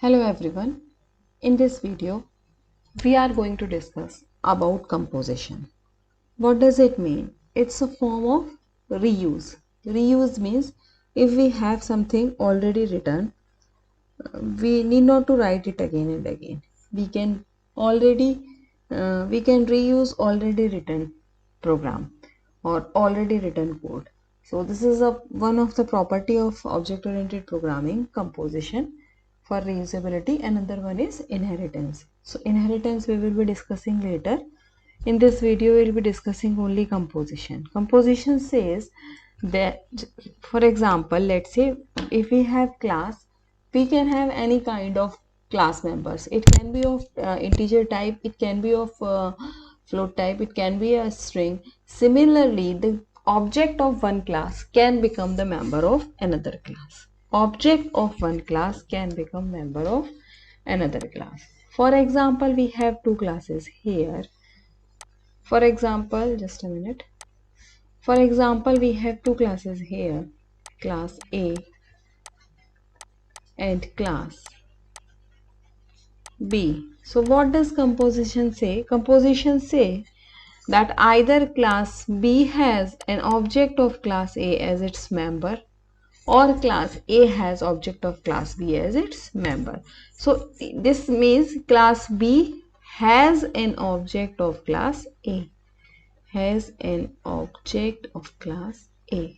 Hello everyone. In this video, we are going to discuss about composition. What does it mean? It's a form of reuse. Reuse means if we have something already written, we need not to write it again and again. We can reuse already written program or already written code. So this is one of the property of object oriented programming, composition for reusability. Another one is inheritance. So inheritance we will be discussing later. In this video we will be discussing only composition. Composition says that, for example, let's say if we have class, we can have any kind of class members. It can be of integer type, it can be of float type, it can be a string. Similarly, the object of one class can become the member of another class. Object of one class can become member of another class. For example, we have two classes here. For example, just a minute. For example, we have two classes here, class A and class B. So what does composition say? Composition say that either class B has an object of class A as its member, or class A has object of class B as its member. So this means class B has an object of class A. Has an object of class A.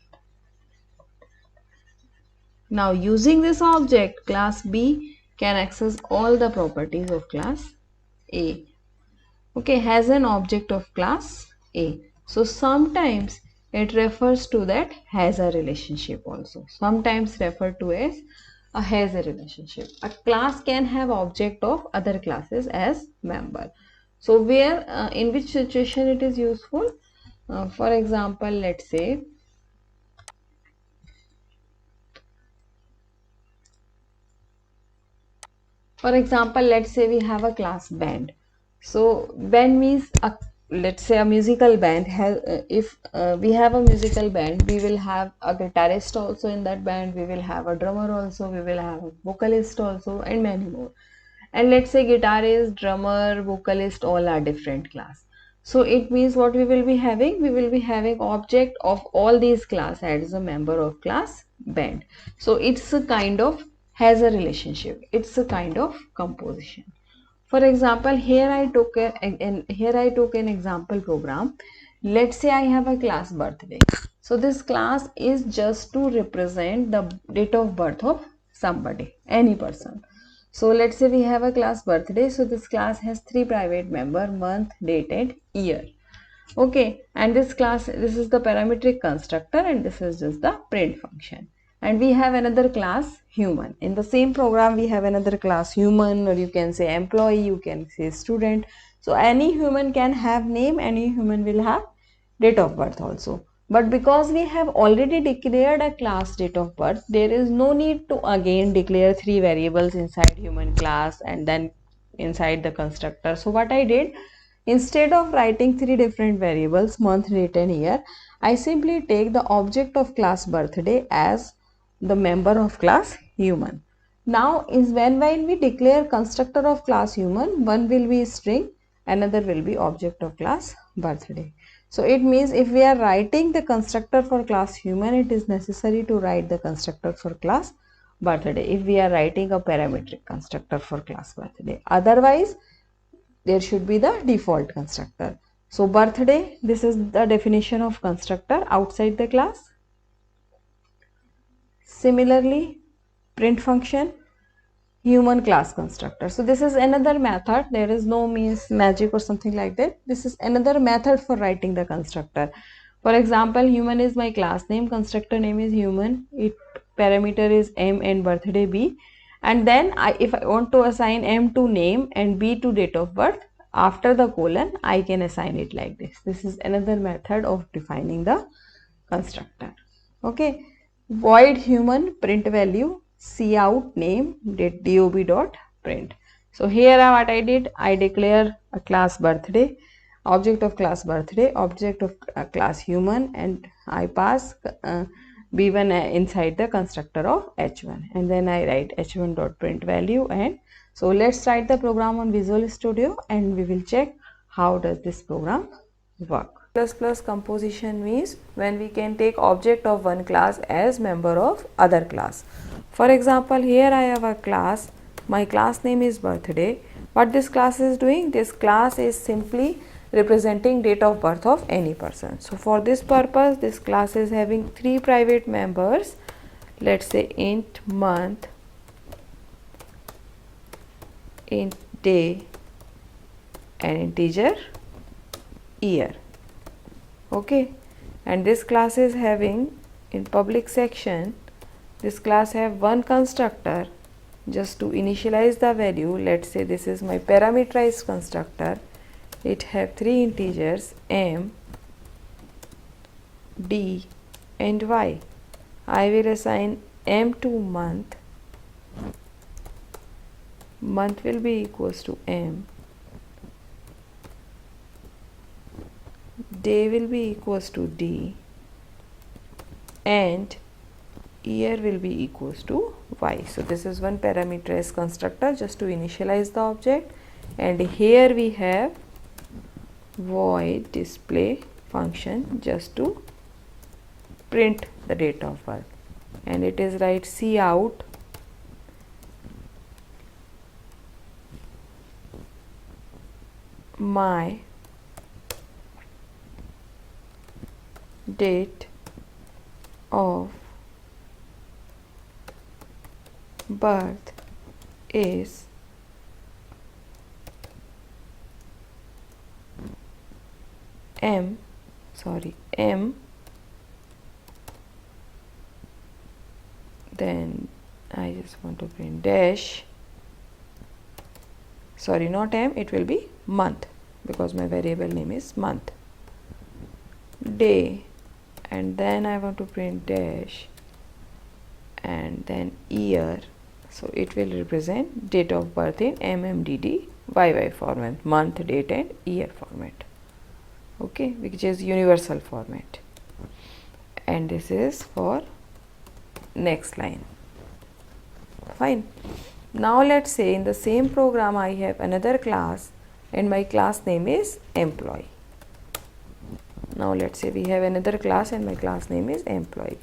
Now using this object, class B can access all the properties of class A. Okay, has an object of class A. So sometimes it refers to that has a relationship also. Sometimes referred to as a has a relationship. A class can have object of other classes as member. So where in which situation it is useful? For example, let's say let's say we have a class band. So band means let's say a musical band has if we have a musical band, we will have a guitarist also in that band, we will have a drummer also, we will have a vocalist also, and many more. And let's say guitarist, drummer, vocalist, all are different class. So it means what we will be having? We will be having object of all these class as a member of class band. So it's a kind of has a relationship. It's a kind of composition. For example, here I took an example program. Let's say I have a class birthday. So this class is just to represent the date of birth of somebody, any person. So let's say we have a class birthday. So this class has three private member, month, date and year. Okay, and this is the parametric constructor, and this is just the print function. And we have another class human. In the same program we have another class human, or you can say employee, you can say student. So any human can have name, any human will have date of birth also. But because we have already declared a class date of birth, there is no need to again declare three variables inside human class and then inside the constructor. So what I did, instead of writing three different variables, month, date and year, I simply take the object of class birthday as the member of class human. Now is when we declare constructor of class human, one will be string, another will be object of class birthday. So it means if we are writing the constructor for class human, it is necessary to write the constructor for class birthday if we are writing a parametric constructor for class birthday. Otherwise, there should be the default constructor. So birthday, this is the definition of constructor outside the class. Similarly, print function, human class constructor. So this is another method. There is no means magic or something like that. This is another method for writing the constructor. For example, human is my class name, constructor name is human, it parameter is m and birthday b. And then if I want to assign m to name and b to date of birth, after the colon I can assign it like this. This is another method of defining the constructor. Okay, void human, print value, cout name dob dot print. So here what I did, I declare a class birthday, object of class birthday, object of class human, and I pass b1 inside the constructor of h1, and then I write h1 dot print value. And so let's write the program on Visual Studio and we will check how does this program work. Plus plus composition means when we can take object of one class as member of other class. For example, here I have a class, my class name is birthday. What this class is doing? This class is simply representing date of birth of any person. So for this purpose, this class is having three private members. Let's say int month, int day, and integer year. Okay, and this class is having in public section, this class have one constructor just to initialize the value. Let's say this is my parameterized constructor. It have three integers m, d, and y. I will assign m to month. Month will be equals to m. Day will be equals to d, and year will be equals to y. So this is one parameterized constructor just to initialize the object, and here we have void display function just to print the date of birth, and it is write cout my date of birth is m, then I just want to print dash, sorry, not m, it will be month because my variable name is month, day, and then I want to print dash, and then year. So it will represent date of birth in MMDD YY format, month, date, and year format. Okay, which is universal format. And this is for next line. Fine. Now let's say in the same program I have another class and my class name is employee. Now let's say we have another class and my class name is employee.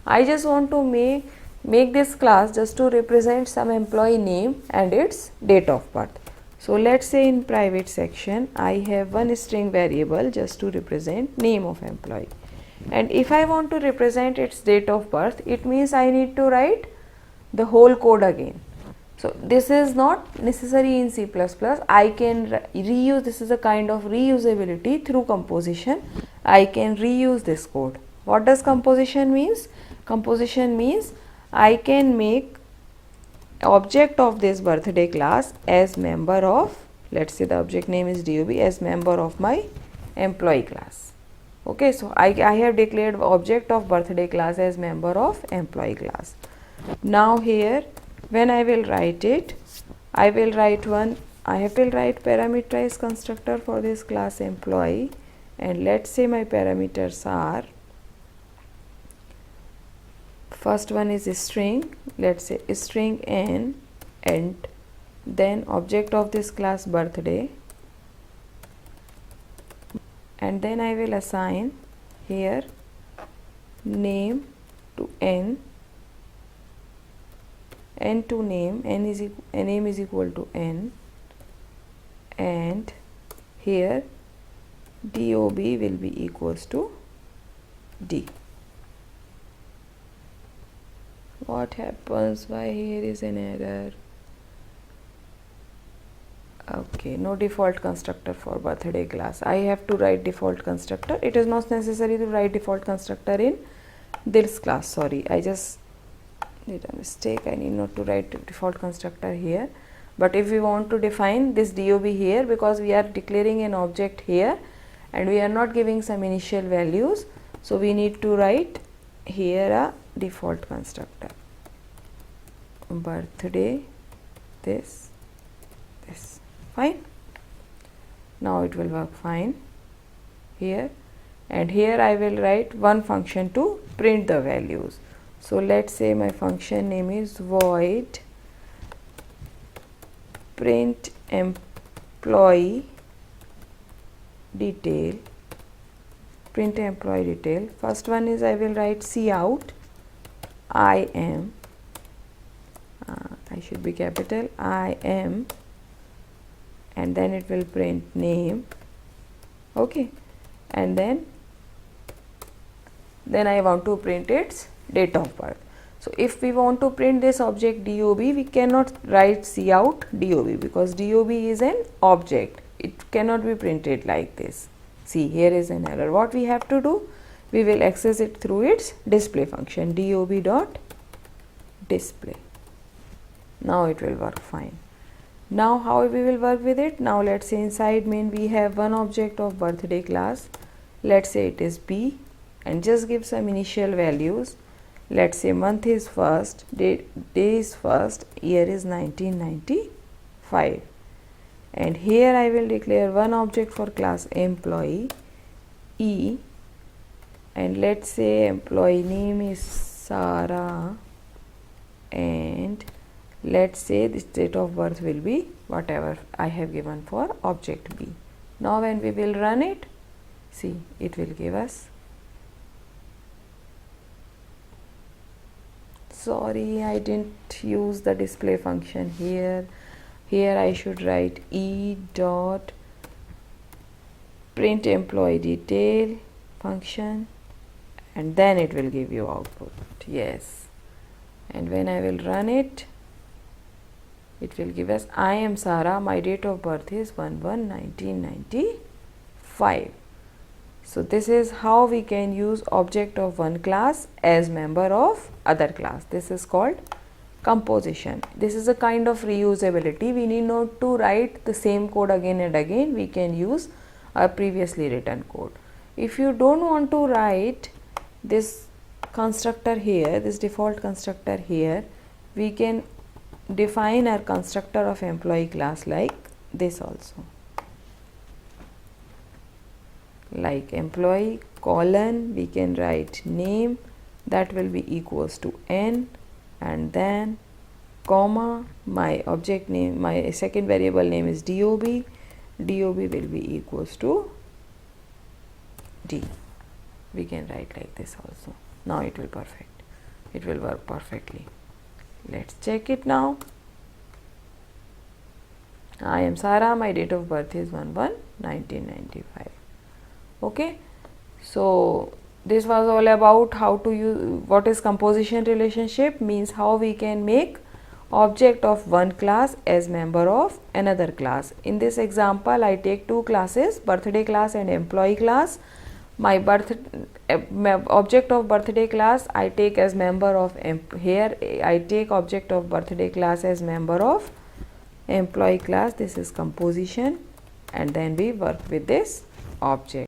I just want to make this class just to represent some employee name and its date of birth. So let's say in private section I have one string variable just to represent name of employee, and if I want to represent its date of birth, it means I need to write the whole code again. So this is not necessary in C++. I can reuse, this is a kind of reusability through composition. I can reuse this code. What does composition means? Composition means I can make object of this birthday class as member of, let's say the object name is DOB, as member of my employee class. Okay, so I have declared object of birthday class as member of employee class. Now here when I will write it, I will write parameterized constructor for this class employee, and let's say my parameters are, first one is a string, let's say string n, and then object of this class birthday, and then I will assign here name to n to name, name is equal to n, and here DOB will be equals to D. What happens? Why here is an error? Okay, no default constructor for birthday class. I have to write default constructor. It is not necessary to write default constructor in this class. Sorry, I just did a mistake. I need not to write default constructor here. But if we want to define this DOB here, because we are declaring an object here and we are not giving some initial values, so we need to write here a default constructor. Birthday, this. Fine. Now it will work fine. Here and here I will write one function to print the values. So let's say my function name is void print employee detail. Print employee detail. First one is I will write cout I am, I should be capital I am, and then it will print name. Okay, and then I want to print its date of birth. So if we want to print this object DOB, we cannot write cout DOB because DOB is an object. It cannot be printed like this. See, here is an error. What we have to do? We will access it through its display function, DOB dot display. Now it will work fine. Now how we will work with it? Now let's say inside main we have one object of birthday class. Let's say it is B, and just give some initial values. Let's say month is first, day is first, year is 1995. And here I will declare one object for class employee E, and let's say employee name is Sarah, and let's say this date of birth will be whatever I have given for object B. Now when we will run it, see, it will give us, sorry, I didn't use the display function here. Here I should write E dot print employee detail function, and then it will give you output. Yes, and when I will run it, it will give us I am Sarah, my date of birth is 1/1/1995. So this is how we can use object of one class as member of other class. This is called composition. This is a kind of reusability. We need not to write the same code again and again. We can use a previously written code. If you don't want to write this constructor here, this default constructor here, we can define our constructor of employee class like this also, like employee colon, we can write name, that will be equals to n, and then comma, my object name, my second variable name is DOB, DOB will be equals to D. We can write like this also. Now it will work perfectly. Let's check it now. I am Sarah, my date of birth is 1/1/1995. Okay, so this was all about how to use, what is composition relationship, means how we can make object of one class as member of another class. In this example, I take two classes, birthday class and employee class. My object of birthday class I take as member of here I take object of birthday class as member of employee class. This is composition, and then we work with this object.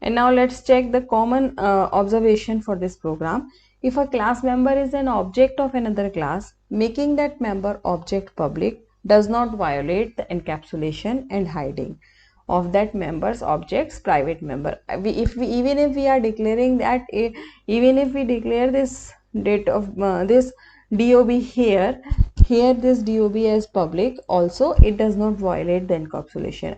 And now let's check the common observation for this program. If a class member is an object of another class, making that member object public does not violate the encapsulation and hiding of that member's object's private member. Even if we are declaring that, even if we declare this date of this DOB here this DOB as public, also it does not violate the encapsulation.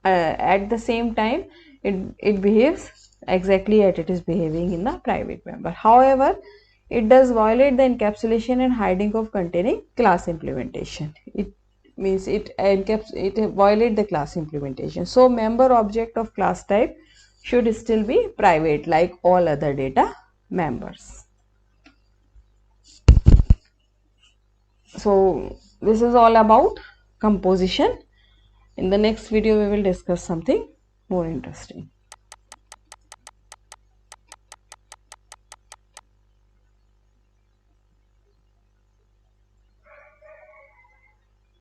At the same time, it behaves exactly as it is behaving in the private member. However, it does violate the encapsulation and hiding of containing class implementation. It means it violate the class implementation. So member object of class type should still be private like all other data members. So this is all about composition. In the next video we will discuss something more interesting.